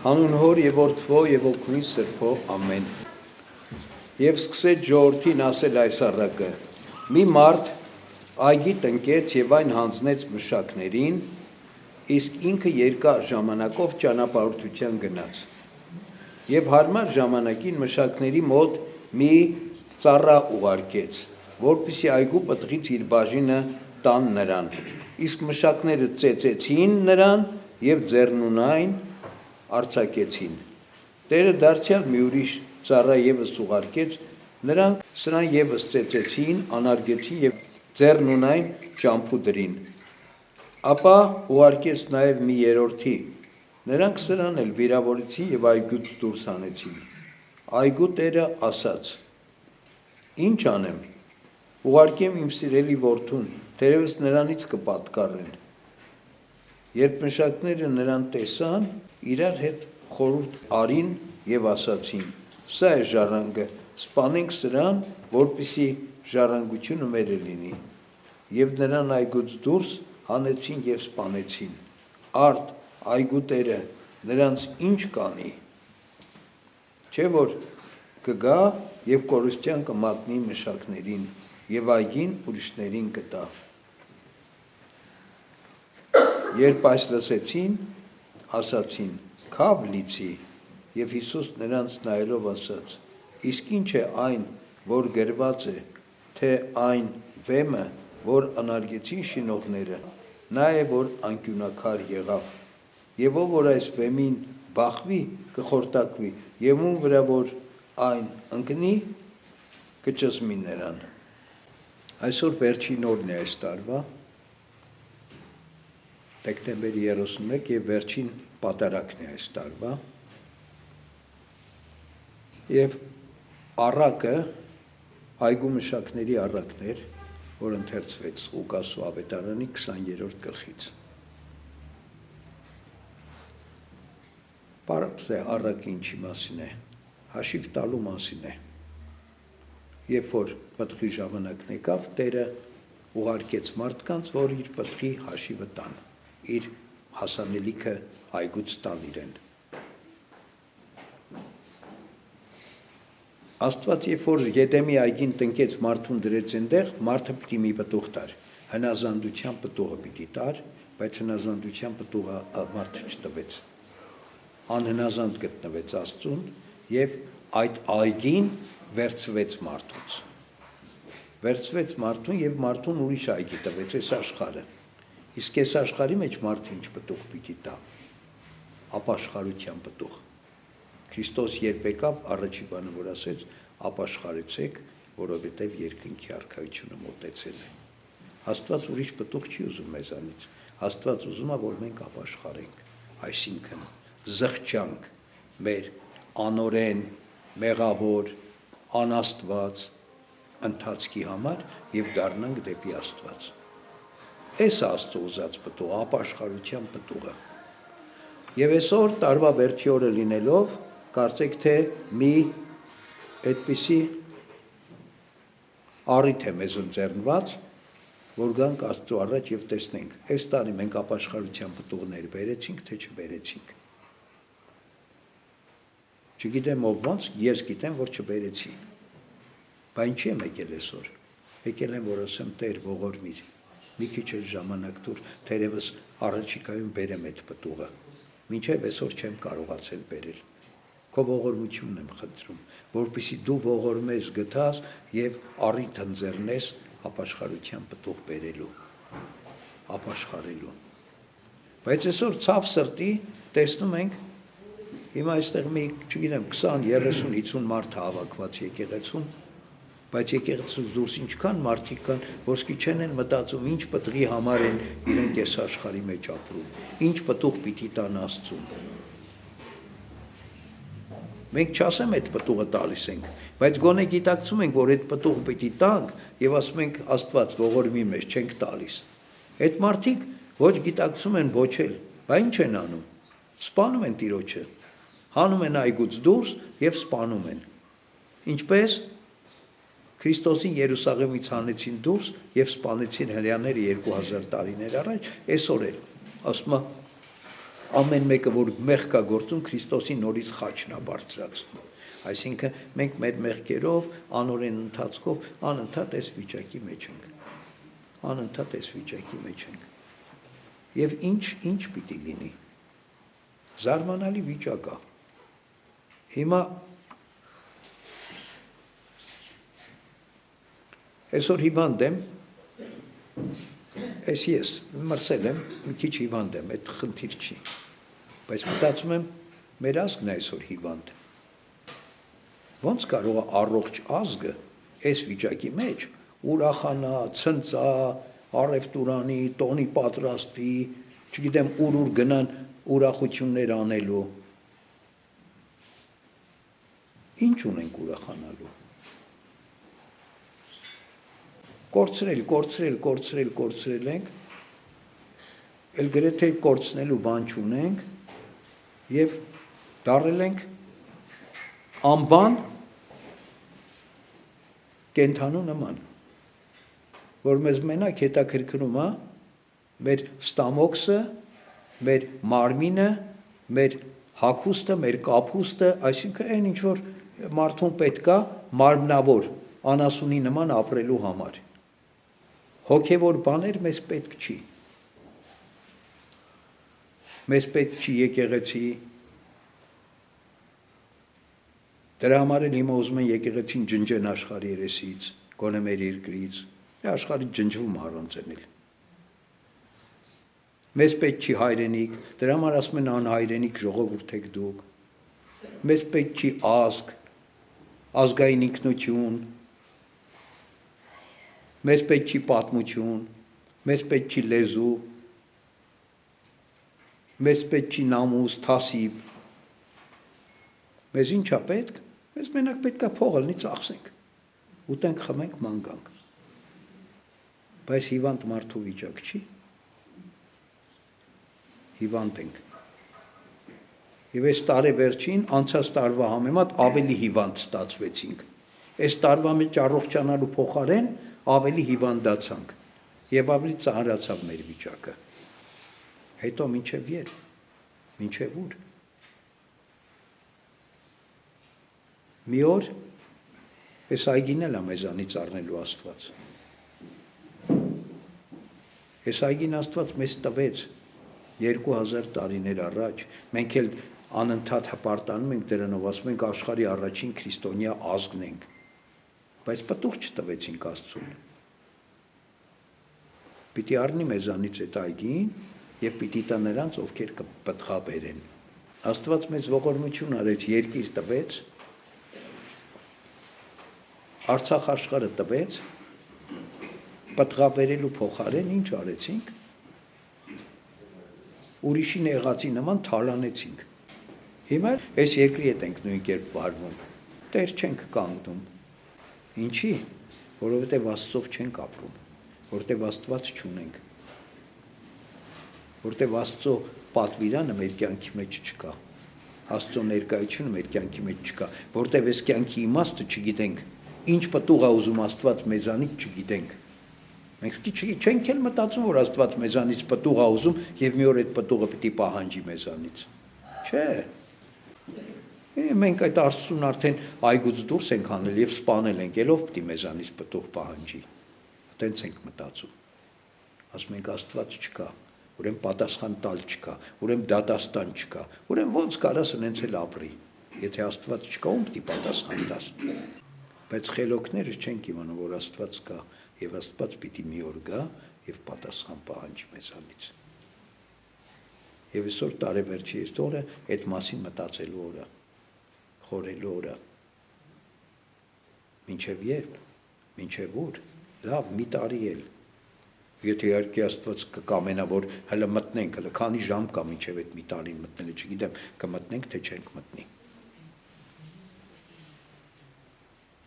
Հանուն հոր եւ որդվո եւ օգնի սրբո ամեն։ Եվ սկսեց ժողովրդին ասել այս առակը. մի մարդ այգի տնկեց եւ այն հանձնեց մշակներին, իսկ ինքը երկար ժամանակով ճանապարհորդության գնաց։ Եվ հարմար ժամանակին մշակների մոտ մի ծառա ուղարկեց, որպեսզի այգու պտղից իր բաժինը տան նրան, իսկ մշակները ծեծեցին նրան եւ ձեռնունայն արձակեցին։ Տերը դարձյալ մի ուրիշ ծառա եւս ուղարկեց, նրանք սրան եւս ծեծեցին, անարգեցին եւ ձեռնունայն ճամփու դրին։ Ապա ուղարկեց նաեւ մի երրորդի, նրանք սրան էլ վիրավորեցին եւ այգուց դուրս հանեցին։ Այգու տերը ասաց. ինչ անեմ, ուղարկեմ իմ սիրելի որդուն, թերևս նրանից կպատկառեն։ Երբ մշակները նրան տեսան, իրար հետ խորհուրդ արին եւ ասացին. սա է ժառանգը, սպանենք սրան, որպեսզի ժառանգությունը մերը լինի։ Եվ նրան այգուց դուրս հանեցին եւ սպանեցին։ Արդ այգու տերը նրանց ինչ կանի։ Չէ որ կգա եւ կորուստյան կմատնի մշակներին եւ այգին ուրիշներին կտա։ Երբ այս լսեցին, ասացին. քավ լիցի, եւ Հիսուս նրանց նայելով ասաց. իսկ ինչ է այն, որ գրված է, թե այն վեմը, որ անարգեցին շինողները, նա է, որ անկյունակար եղավ, եւ ով որ այս վեմին բախվի, կխորտակվի, եւ ում վրա որ այն ընկնի, կճզմի նրան։ Այսօր վերջին օրն է այս տարվա, դեկտեմբերի 31 եւ վերջին պատարագն է այս տարվա, եւ առակը այգու մշակների առակն էր, որ ընթերցվեց Ղուկասու ավետարանի 20-րդ գլխից։ Պարզ է առակը ինչի մասին է, հաշիվ տալու մասին է։ Երբ որ պտղի ժամանակն եկավ, Տերը ուղարկեց մարդկանց, որ իր պտղի հաշիվը տան, իր հասանելիքը այգուց տան իրեն։ Աստված երբ որ Եդեմի այգին տնկեց մարդուն դրեց այնտեղ, մարդը պիտի մի պտուղ տար, հնազանդության պտուղը պիտի տար, բայց հնազանդության պտուղը մարդը չտվեց, անհնազանդ գտնվեց Աստծուն եւ այդ այգին վերցվեց մարդուն եւ մարդուն ուրիշ այգի տվեց, այս աշխարհը։ Իսկ այս աշխարհի մեջ մարդը ինչ պտուղ պիտի տա, ապաշխարության պտուղ։ Քրիստոս երբ եկավ, առաջի բանը որ ասեց, ապաշխարեցեք, որովհետև երկնքի արքայությունը մոտեցել է։ Աստված ուրիշ պտուղ չի ուզում մեզանից, Աստված ուզում է, որ մենք ապաշխարենք, այսինքն զղջանք մեր անօրեն, մեղավոր, անաստված ընթացքի համար եւ դառնանք դեպի Աստված։ Այս Աստծո ուզած պտուղը, ապաշխարության պտուղը։ Եվ այսօր տարվա վերջի օրը լինելով, կարծեք թե մի այդպիսի առիթ է մեզ ընձեռնված, որ գանք Աստծո առաջ եւ տեսնենք, այս տարի մենք ապաշխարության պտուղներ բերեցինք, թե չբերեցինք։ Չգիտեմ ով ոնց, ես գիտեմ, որ չբերեցի։ Բայց ինչի եմ եկել այսօր։ Եկել եմ, որ ասեմ Տեր ողորմիր, մի քիչ էլ ժամանակ տուր, թերևս առաջիկայում բերեմ այդ պտուղը։ Մինչև այսօր չեմ կարողացել բերել։ Քո ողորմությունն եմ խնդրում, որպեսզի դու ողորմես գտաս եւ առիթ ընձեռնես ապաշխարության պտուղ բերելու, ապաշխարելու։ Բայց այսօր ցավ սրտի տեսնում ենք, հիմա այստեղ մի, չգիտեմ, 20, 30, 50 մարդ հավաքված եկեղեցում, բայց եկեղեցուց դուրս ինչքան մարդիկ կան, ոսկի չեն են մտածում, ինչ պտղի համար են իրենք այս աշխարհի մեջ ապրում, ինչ պտուղ պիտի տան Աստծուն։ Մենք չասեմ այդ պտուղը տալիս ենք, բայց գոնե գիտակցում ենք, որ այդ պտուղը պիտի տանք եւ ասում ենք Աստված ողորմի մեզ չենք տալիս։ Այդ մարդիկ ոչ գիտակցում են, ոչ էլ, բա ինչ են անում։ Սպանում են Տիրոջը, հանում են այգուց դուրս եւ սպանում են։ Ինչպես Քրիստոսին Երուսաղեմից հանեցին դուրս եւ սպանեցին հրեաները 2000 տարիներ առաջ, այսօր էլ ասում է ամեն մեկը, որ մեղք կա գործում, Քրիստոսի նորից խաչն է բարձրացնում։ Այսինքն մենք մեր մեղքերով, անօրեն ընթացքով անընդհատ այս վիճակի մեջ ենք։ Անընդհատ այս վիճակի մեջ ենք։ Եվ ինչ պիտի լինի։ Զարմանալի վիճակ է։ Հիմա այսօր հիվանդ եմ, ես մրսել եմ, մի քիչ հիվանդ եմ, այդ խնդիր չի։ Բայց մտածում եմ, մեր ազգն է այսօր հիվանդ։ Ոնց կարող է առողջ ազգը այս վիճակի մեջ ուրախանա, ցնծա, առևտուրանի, տոնի պատրաստվի, չգիտեմ ուր գնան ուրախություններ անելու։ Ինչ ունենք ուրախանալու։ Կորցրել ենք, էլ գրեթե կորցնելու բան չունենք եւ դառել ենք անբան կենթանու նման, որ մեզ մենակ հետաքրքրում է մեր ստամոքսը, մեր մարմինը, մեր հագուստը, մեր կապուստը, այսինքն այն ինչ որ մարդուն պետք է մարմնավոր անասունի նման ապրելու համար։ Հոգևոր բաներ մեզ պետք չի։ Մեզ պետք չի եկեղեցի։ Դրա համար էլ հիմա ուզում են եկեղեցին ջնջեն աշխարհի երեսից, գոնե մեր երկրից, աշխարհի ջնջվում առանց էլ։ Մեզ պետք չի հայրենիք, դրա համար ասում են անհայրենիք ժողովուրդ եք դուք։ Մեզ պետք չի ազգ, ազգային ինքնություն, մեզ պետք չի պատմություն, մեզ պետք չի լեզու, մեզ պետք չի նամուս, թասիբ։ Մեզ ինչ է պետք։ Մեզ մենակ պետք է փող լինի ծախսենք, ուտենք, խմենք, ման գանք։ Բայց հիվանդ մարդու վիճակ չի։ Հիվանդ ենք։ Եվ այս տարեվերջին անցած տարվա համեմատ ավելի հիվանդ ստացվեցինք։ Այս տարվա մեջ առողջանալու փոխարեն ավելի հիվանդացանք եւ ավելի ծանրացավ մեր վիճակը։ Հետո մինչև երբ, մինչև ուր։ Մի օր այս այգին էլ է մեզանից առնելու Աստված։ Այս այգին Աստված մեզ տվեց 2000 տարիներ առաջ, մենք էլ անընդհատ հպարտանում ենք դրանով, ասում ենք աշխարհի առաջին քրիստոնյա ազգն ենք, բայց պտուղ չտվեցինք Աստծուն։ Պիտի առնի մեզանից այդ այգին եւ պիտի տա նրանց, ովքեր կպտղաբերեն։ Աստված մեզ ողորմություն արեց, երկիր տվեց, Արցախ աշխարհը տվեց, պտղաբերելու փոխարեն ինչ արեցինք։ Ուրիշի նեղացի նման թալանեցինք։ Հիմա այս երկրի հետ ենք նույն կերպ վարվում։ Տեր չենք կանգնում։ Ինչի՞։ Որովհետև Աստծով չենք ապրում, որովհետև Աստված չունենք, որովհետև Աստծո պատվիրանը մեր կյանքի մեջ չկա, Աստծո ներկայությունը մեր կյանքի մեջ չկա, որովհետև այս կյանքի իմաստը չգիտենք, ինչ պտուղ է ուզում Աստված մեզանից չգիտենք։ Մենք չենք էլ մտածում, որ Աստված մեզանից պտուղ է ուզում եւ մի օր այդ պտուղը պիտի պահանջի մեզանից։ Չէ։ Մենք այդ Աստծուն արդեն այգուց դուրս ենք հանել եւ սպանել ենք, ելով պիտի մեզանից պտուղ պահանջի։ Այտենց ենք մտածում։ Ասում ենք Աստված չկա, ուրեմն պատասխան տալ չկա, ուրեմն դատաստան չկա, ուրեմն ոնց կարաս այնց էլ ապրի։ Եթե Աստված չկա, ում պիտի պատասխան տաս։ Բայց խելոքները չենք իմանում, որ Աստված կա եւ Աստված պիտի մի օր գա եւ պատասխան պահանջի մեզանից։ Եվ այսօր տարեվերջի օրը այդ մասին մտածելու օրը, խորելու օրը։ Մինչև երբ, մինչև ուր, լավ, մի տարի էլ։ Եթե իհարկե Աստված կկամենա, որ հələ մտնենք, հələ քանի ժամ կա մինչև այդ մի տարին մտնելը, չգիտեմ, կմտնենք թե չենք մտնի։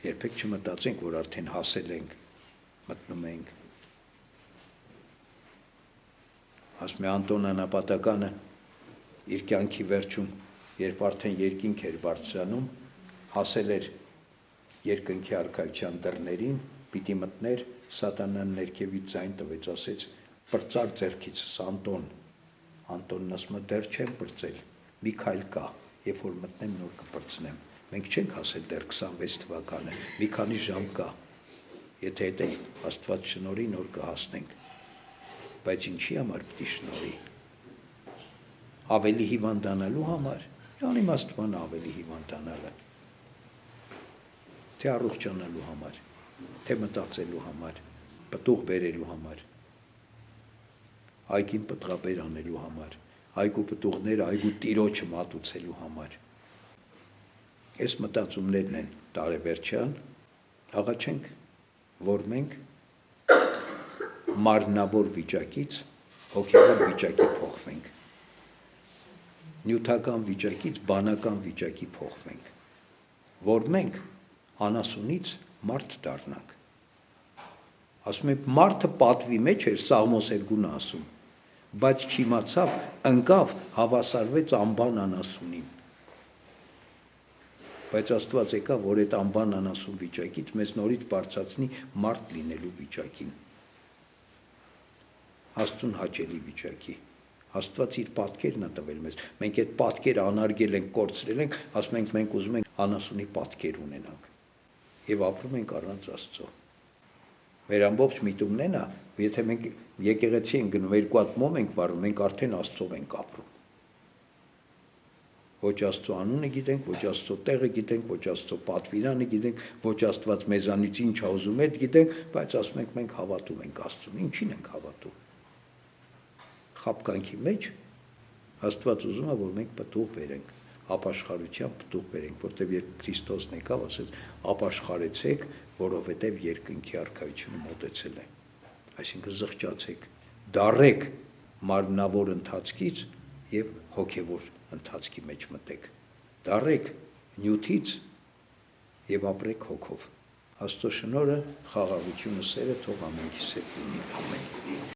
Երբեք չմտածենք, որ արդեն հասել ենք, մտնում ենք։ Ասում է Անտոն Անապատականը իր կյանքի վերջում, երբ արդեն երկինք էր բարձրանում, հասել էր երկնքի արքայության դռներին, պիտի մտներ, Սատանան ներքևից ձայն տվեց, ասեց. «Պրծար ձեռքիցս, Անտոն, Անտոնն ասում է դեռ չեմ բրծել, մի քայլ կա, երբ որ մտնեմ նոր կբրծնեմ։ Մենք չենք ասել դեռ 26 թվականը, մի քանի ժամ կա, եթե հետ էլ Աստված շնորհի նոր կհասնենք, բայց ինչի համար պիտի շնորհի։ Ավելի հիվանդանալու համար, անիմաստման ավելի հիվանդանալը, թե առողջանալու համար, թե մտածելու համար, պտուղ բերելու համար, այգին պտղաբեր անելու համար, այգու պտուղները այգու տիրոջը մատուցելու համար։ Այս մտածումներն են տարեվերջյան, աղաչենք, որ մենք մարմնավոր վիճակից հոգևոր վիճակի փոխվենք, նյութական վիճակից բանական վիճակի փոխվենք, որ մենք անասունից մարդ դառնանք։ Ասում եմ, մարդը պատվի մեջ էր, Սաղմոս 2-ն ասում, բայց չիմացավ, ընկավ, հավասարվեց անբան անասունին։ Բայց Աստված եկավ, որ այդ անբան անասուն վիճակից մեզ նորից բարձրացնի մարդ լինելու վիճակին, Աստծուն հաճելի վիճակի։ Աստված իր պատկերն է տվել մեզ, մենք այդ պատկերը անարգել ենք, կորցրել ենք, ասում ենք մենք ուզում ենք անասունի պատկեր ունենանք եւ ապրում ենք առանց Աստծո։ Մեր ամբողջ միտումն է, եթե մենք եկեղեցի ենք գնում, 2 հատ մոմ ենք վարում, մենք արդեն Աստծով ենք ապրում։ Ոչ Աստծո անունը գիտենք, ոչ Աստծո տեղը գիտենք, ոչ Աստծո պատվիրանը գիտենք, ոչ Աստված մեզանից ինչ է ուզում այդ գիտենք, բայց ասում ենք մենք հավատում ենք Աստծուն։ Ինչին ենք հավատում։ Խաբկանքի մեջ Աստված ուզում է, որ մենք պտուղ բերենք, ապաշխարության պտուղ բերենք, որտեղ երբ Քրիստոսն եկավ, ասեց ապաշխարեցեք, որովհետև երկնքի արքայությունը մոտեցել է։ Այսինքն զղջացեք, դառեք մարմնավոր ընթացքից եւ հոգեվոր ընթացքի մեջ մտեք, դառեք նյութից եւ ապրեք հոգով։ Աստծո շնորհը, խաղաղությունը, սերը թող ամենքիս հետ լինի։ Ամեն։